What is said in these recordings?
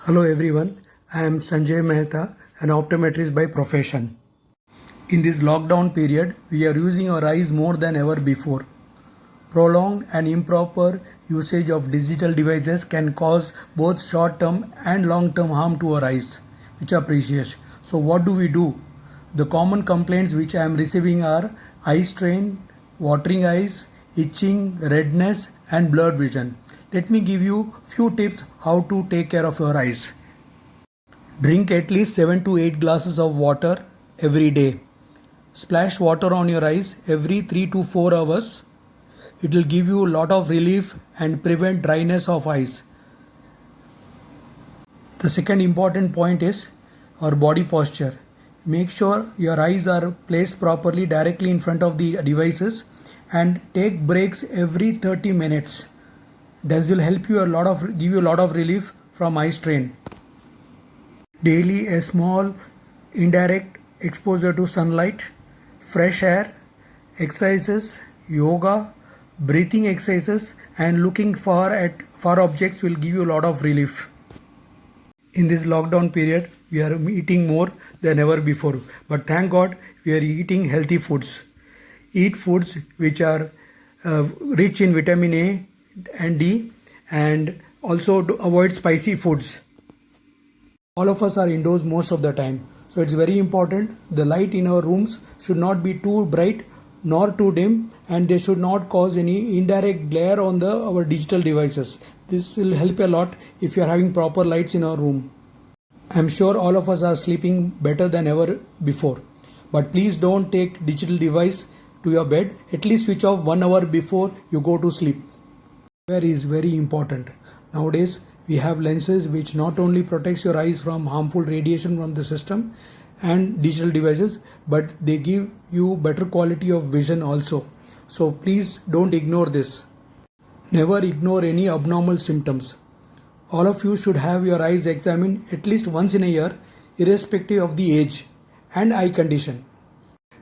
Hello everyone, I am Sanjay Mehta, an optometrist by profession. In this lockdown period, we are using our eyes more than ever before. Prolonged and improper usage of digital devices can cause both short term and long term harm to our eyes, which are precious. So, what do we do? The common complaints which I am receiving are eye strain, watering eyes, itching, redness, and blurred vision. Let me give you few tips how to take care of your eyes. Drink at least 7 to 8 glasses of water every day. Splash water on your eyes every 3 to 4 hours. It will give you a lot of relief and prevent dryness of eyes. The second important point is our body posture. Make sure your eyes are placed properly directly in front of the devices and take breaks every 30 minutes. This will help you give you a lot of relief from eye strain. Daily a small indirect exposure to sunlight, fresh air, exercises, yoga, breathing exercises and looking far at far objects will give you a lot of relief. In this lockdown period, we are eating more than ever before. But thank God we are eating healthy foods. Eat foods which are rich in vitamin A and D, and also to avoid spicy foods. All of us are indoors most of the time, so it's very important the light in our rooms should not be too bright nor too dim, and they should not cause any indirect glare on our digital devices. This will help a lot if you are having proper lights in our room. I'm sure all of us are sleeping better than ever before, but please don't take digital device to your bed. At least switch off 1 hour before you go to sleep. Wear is very important. Nowadays, we have lenses which not only protects your eyes from harmful radiation from the system and digital devices, but they give you better quality of vision also. So please don't ignore this. Never ignore any abnormal symptoms. All of you should have your eyes examined at least once in a year, irrespective of the age and eye condition.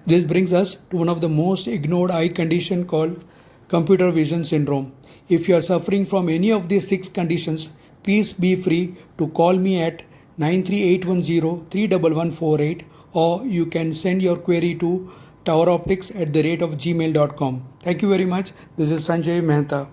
This brings us to one of the most ignored eye condition called computer vision syndrome. If you are suffering from any of these 6 conditions, please be free to call me at 93810-31148, or you can send your query to toweroptics@gmail.com. Thank you very much. This is Sanjay Mehta.